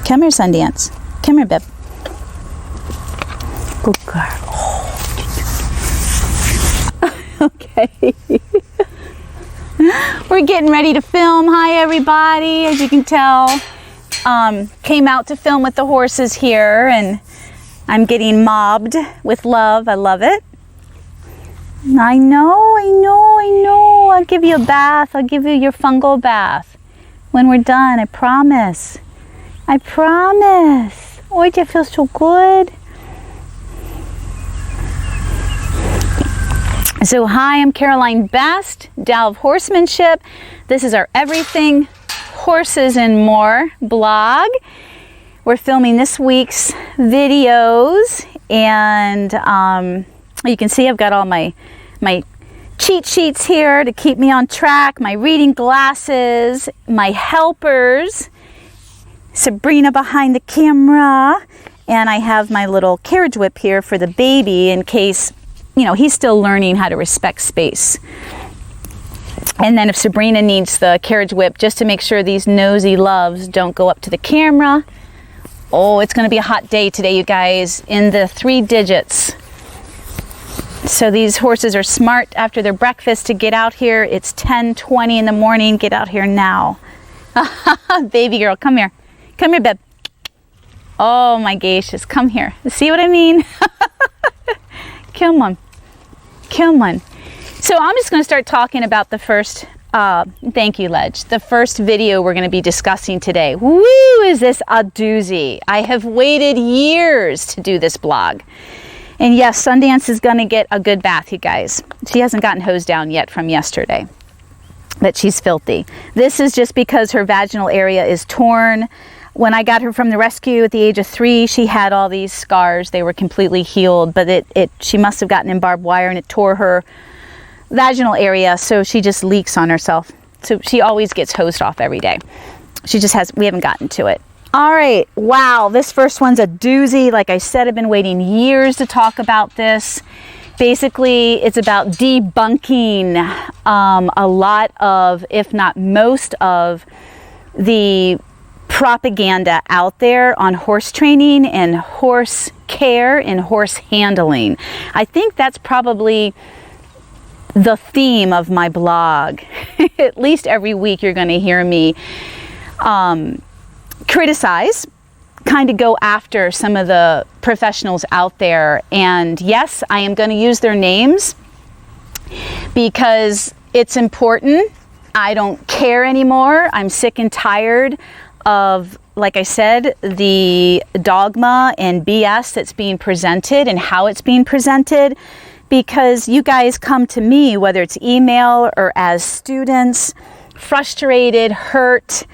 Come here, Sundance. Come here, babe. Good girl. Oh. Okay. We're getting ready to film. Hi, everybody. As you can tell, came out to film with the horses here, and I'm getting mobbed with love. I love it. I know. I'll give you a bath. I'll give you your fungal bath when we're done. I promise. Oh, it feels so good. So hi, I'm Caroline Best, Tao of Horsemanship. This is our Everything Horses and More blog. We're filming this week's videos, and you can see I've got all my cheat sheets here to keep me on track, my reading glasses, my helpers, Sabrina behind the camera, and I have my little carriage whip here for the baby in case, you know, he's still learning how to respect space. And then if Sabrina needs the carriage whip just to make sure these nosy loves don't go up to the camera. Oh, it's going to be a hot day today, you guys, in the 3 digits. So these horses are smart after their breakfast to get out here. It's 10:20 in the morning. Get out here now. Baby girl, come here. Come here, babe. Oh my gracious, come here. See what I mean? Come on. So I'm just going to start talking about the first, thank you, Ledge, the first video we're going to be discussing today. Woo, is this a doozy? I have waited years to do this blog. And yes, Sundance is going to get a good bath, you guys. She hasn't gotten hosed down yet from yesterday, but she's filthy. This is just because her vaginal area is torn. When I got her from the rescue at the age of 3, she had all these scars. They were completely healed, but she must have gotten in barbed wire and it tore her vaginal area, so she just leaks on herself. So she always gets hosed off every day. We haven't gotten to it. All right, wow, this first one's a doozy. Like I said, I've been waiting years to talk about this. Basically, it's about debunking a lot of, if not most of, the propaganda out there on horse training and horse care and horse handling. I think that's probably the theme of my blog. At least every week you're going to hear me criticize, kind of go after some of the professionals out there. And yes, I am going to use their names because it's important. I don't care anymore. I'm sick and tired of, like I said, the dogma and BS that's being presented and how it's being presented, because you guys come to me, whether it's email or as students, frustrated, hurt,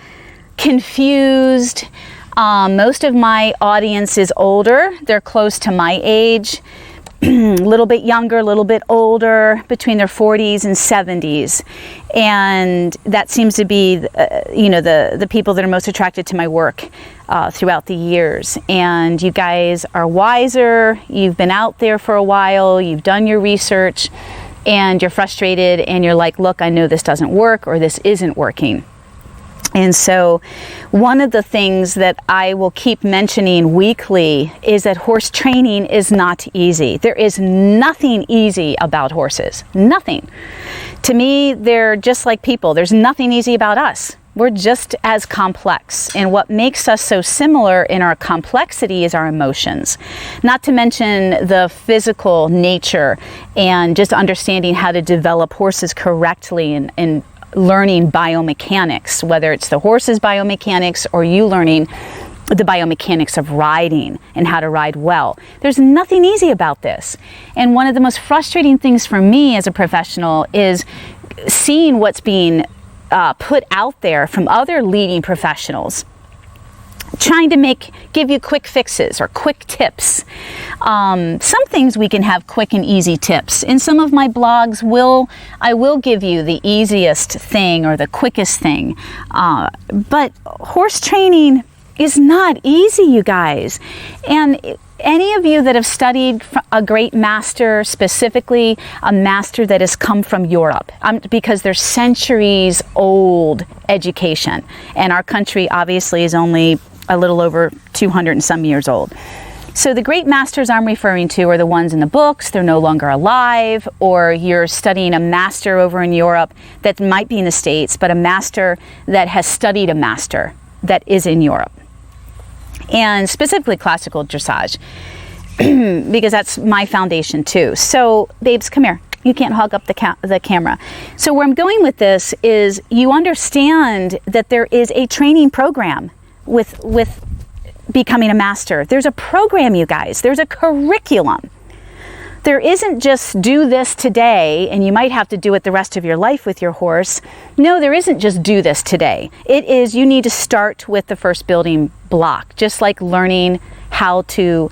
confused. Most of my audience is older. They're close to my age, a little bit younger, a little bit older, between their 40s and 70s. And that seems to be, the people that are most attracted to my work throughout the years. And you guys are wiser. You've been out there for a while. You've done your research, and you're frustrated, and you're like, look, I know this doesn't work, or this isn't working. And so one of the things that I will keep mentioning weekly is that horse training is not easy. There is nothing easy about horses. Nothing. To me, they're just like people. There's nothing easy about us. We're just as complex. And what makes us so similar in our complexity is our emotions. Not to mention the physical nature and just understanding how to develop horses correctly and learning biomechanics, whether it's the horse's biomechanics or you learning the biomechanics of riding and how to ride well. There's nothing easy about this. And one of the most frustrating things for me as a professional is seeing what's being put out there from other leading professionals, trying to give you quick fixes or quick tips. Some things we can have quick and easy tips. In some of my blogs, I will give you the easiest thing or the quickest thing. But horse training is not easy, you guys. And any of you that have studied a great master, specifically a master that has come from Europe, because there's centuries old education, and our country obviously is only a little over 200 and some years old. So the great masters I'm referring to are the ones in the books. They're no longer alive, or you're studying a master over in Europe that might be in the States, but a master that has studied a master that is in Europe. And specifically classical dressage, because that's my foundation too. So babes, come here. You can't hog up the camera. So where I'm going with this is you understand that there is a training program with becoming a master. There's a program, you guys. There's a curriculum. There isn't just do this today and you might have to do it the rest of your life with your horse. No, there isn't just do this today. It is you need to start with the first building block, just like learning how to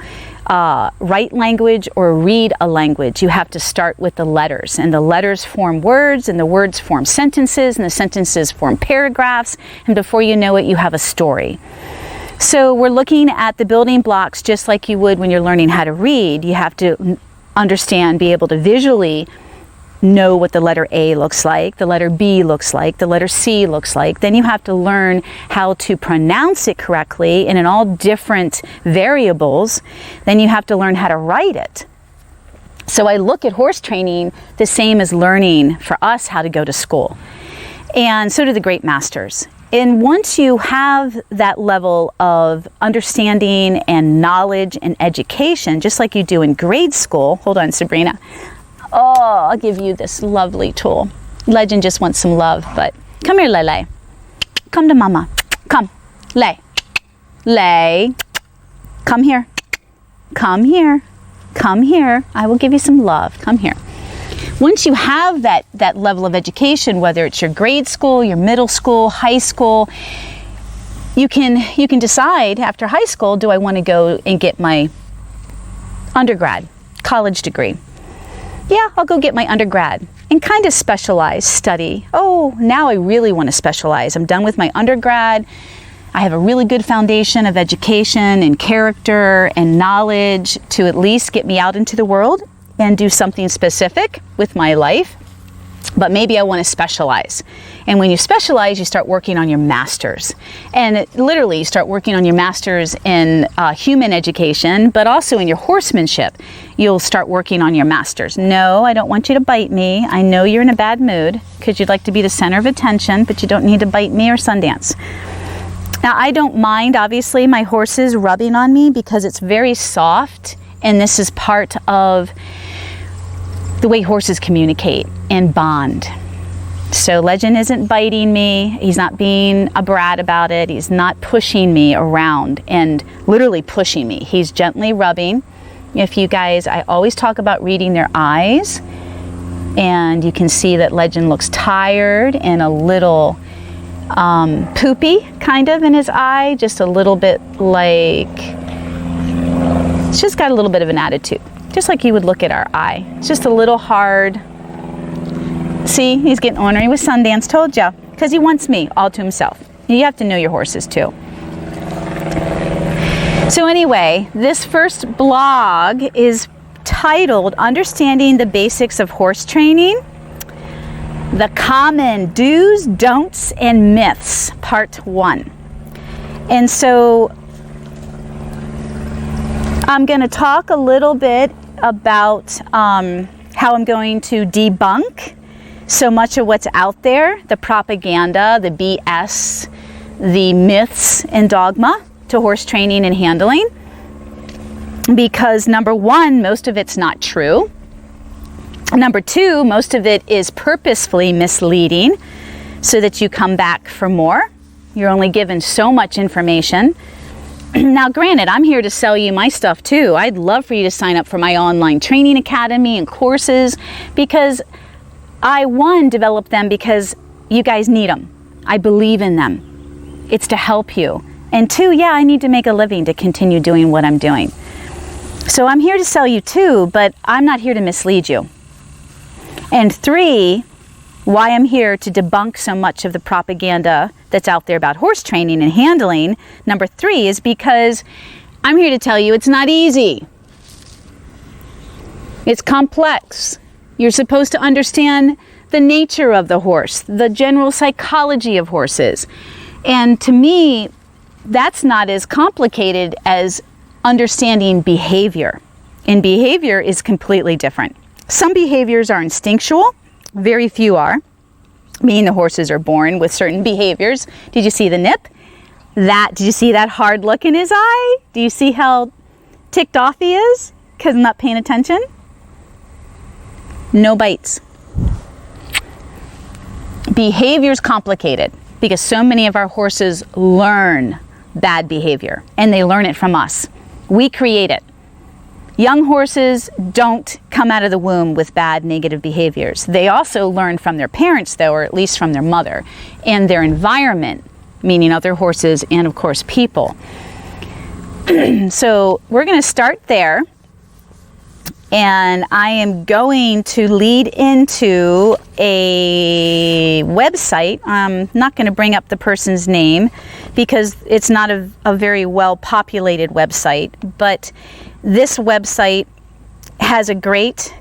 write language or read a language. You have to start with the letters, and the letters form words, and the words form sentences, and the sentences form paragraphs, and before you know it, you have a story. So we're looking at the building blocks just like you would when you're learning how to read. You have to understand, be able to visually know what the letter A looks like, the letter B looks like, the letter C looks like. Then you have to learn how to pronounce it correctly and in all different variables. Then you have to learn how to write it. So I look at horse training the same as learning for us how to go to school. And so do the great masters. And once you have that level of understanding and knowledge and education, just like you do in grade school, hold on, Sabrina. Oh, I'll give you this lovely tool. Legend just wants some love, but come here, Lele. Come to mama. Come. Lay. Lay. Come here. Come here. Come here. I will give you some love. Come here. Once you have that level of education, whether it's your grade school, your middle school, high school, you can decide after high school, do I want to go and get my undergrad, college degree? Yeah, I'll go get my undergrad and kind of specialize, study. Oh, now I really want to specialize. I'm done with my undergrad. I have a really good foundation of education and character and knowledge to at least get me out into the world and do something specific with my life, but maybe I want to specialize. And when you specialize, you start working on your masters. And literally, you start working on your masters in human education, but also in your horsemanship. You'll start working on your masters. No, I don't want you to bite me. I know you're in a bad mood because you'd like to be the center of attention, but you don't need to bite me or Sundance. Now, I don't mind, obviously, my horses rubbing on me because it's very soft, and this is part of the way horses communicate and bond. So Legend isn't biting me. He's not being a brat about it. He's not pushing me around and literally pushing me. He's gently rubbing. If you guys, I always talk about reading their eyes, and you can see that Legend looks tired and a little poopy kind of in his eye, just a little bit like, it's just got a little bit of an attitude. Just like you would look at our eye. It's just a little hard. See, he's getting ornery with Sundance, told ya, because he wants me all to himself. You have to know your horses too. So anyway, this first blog is titled Understanding the Basics of Horse Training, the Common Do's, Don'ts, and Myths, Part 1. And so I'm going to talk a little bit about how I'm going to debunk so much of what's out there, the propaganda, the BS, the myths and dogma to horse training and handling. Because number one, most of it's not true. Number two, most of it is purposefully misleading so that you come back for more. You're only given so much information. Now, granted, I'm here to sell you my stuff too. I'd love for you to sign up for my online training academy and courses because I, one, developed them because you guys need them. I believe in them. It's to help you. And two, yeah, I need to make a living to continue doing what I'm doing. So I'm here to sell you too, but I'm not here to mislead you. And three, why I'm here to debunk so much of the propaganda that's out there about horse training and handling, number three, is because I'm here to tell you it's not easy. It's complex. You're supposed to understand the nature of the horse, the general psychology of horses. And to me, that's not as complicated as understanding behavior. And behavior is completely different. Some behaviors are instinctual, very few are. Meaning the horses are born with certain behaviors. Did you see the nip? Did you see that hard look in his eye? Do you see how ticked off he is because I'm not paying attention? No bites. Behavior's complicated because so many of our horses learn bad behavior and they learn it from us. We create it. Young horses don't come out of the womb with bad negative behaviors. They also learn from their parents, though, or at least from their mother, and their environment, meaning other horses and, of course, people. So we're going to start there, and I am going to lead into a website. I'm not going to bring up the person's name because it's not a very well-populated website, but this website has a great,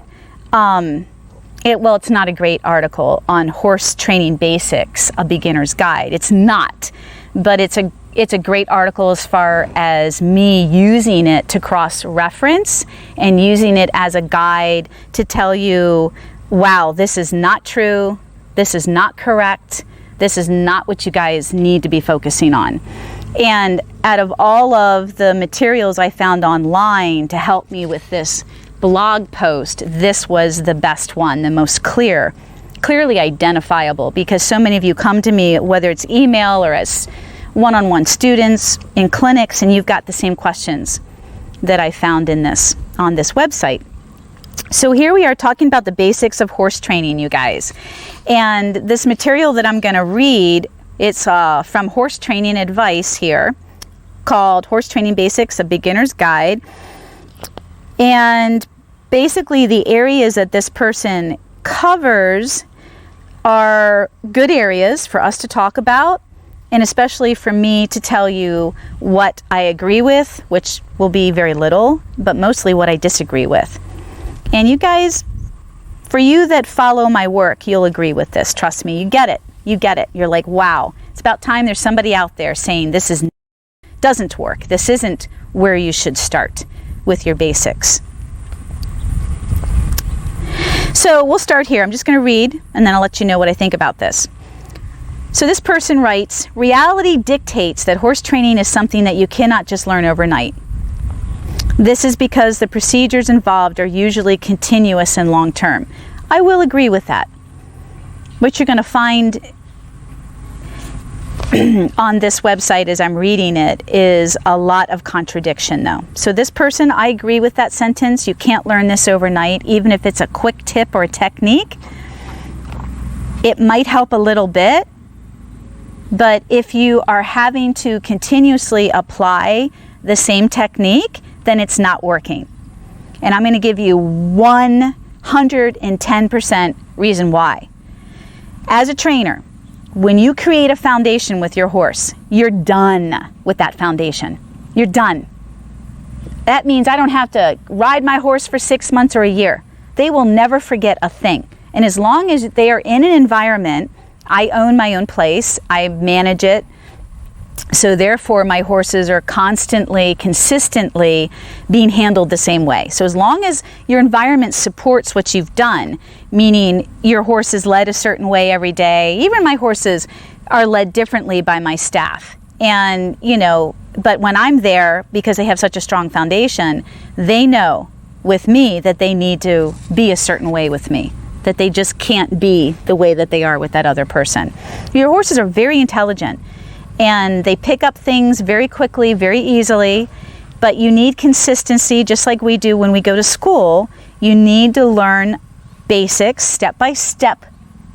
it's not a great article on horse training basics, a beginner's guide. It's not, but it's a great article as far as me using it to cross-reference and using it as a guide to tell you, wow, this is not true, this is not correct, this is not what you guys need to be focusing on. And out of all of the materials I found online to help me with this blog post, this was the best one, the most clearly identifiable, because so many of you come to me, whether it's email or as one-on-one students in clinics, and you've got the same questions that I found on this website. So here we are talking about the basics of horse training, you guys. And this material that I'm going to read, it's from Horse Training Advice here, called Horse Training Basics, a Beginner's Guide. And basically the areas that this person covers are good areas for us to talk about, and especially for me to tell you what I agree with, which will be very little, but mostly what I disagree with. And you guys, for you that follow my work, you'll agree with this. Trust me, you get it. You get it. You're like, wow, it's about time there's somebody out there saying this doesn't work. This isn't where you should start with your basics. So we'll start here. I'm just going to read, and then I'll let you know what I think about this. So this person writes, reality dictates that horse training is something that you cannot just learn overnight. This is because the procedures involved are usually continuous and long-term. I will agree with that. What you're going to find on this website as I'm reading it is a lot of contradiction, though. So this person, I agree with that sentence. You can't learn this overnight, even if it's a quick tip or a technique. It might help a little bit, but if you are having to continuously apply the same technique, then it's not working. And I'm going to give you 110% reason why. As a trainer, when you create a foundation with your horse, you're done with that foundation. You're done. That means I don't have to ride my horse for 6 months or a year. They will never forget a thing. And as long as they are in an environment, I own my own place, I manage it, so therefore my horses are constantly, consistently being handled the same way. So as long as your environment supports what you've done, meaning your horse is led a certain way every day, even my horses are led differently by my staff. And, but when I'm there, because they have such a strong foundation, they know with me that they need to be a certain way with me, that they just can't be the way that they are with that other person. Your horses are very intelligent, and they pick up things very quickly, very easily, but you need consistency, just like we do when we go to school. You need to learn basics, step-by-step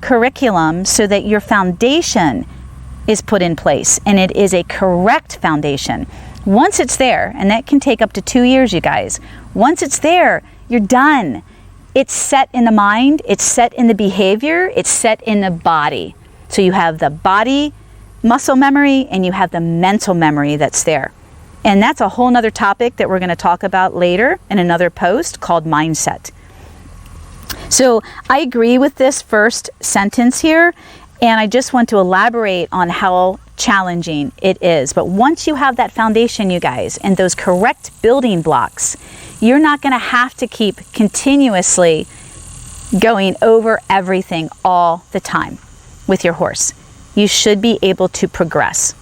curriculum, so that your foundation is put in place, and it is a correct foundation. Once it's there, and that can take up to 2 years, you guys, once it's there, you're done. It's set in the mind, it's set in the behavior, it's set in the body. So you have the body muscle memory, and you have the mental memory that's there. And that's a whole nother topic that we're going to talk about later in another post called mindset. So I agree with this first sentence here, and I just want to elaborate on how challenging. It is. But once you have that foundation, you guys, and those correct building blocks, you're not going to have to keep continuously going over everything all the time with your horse. You should be able to progress.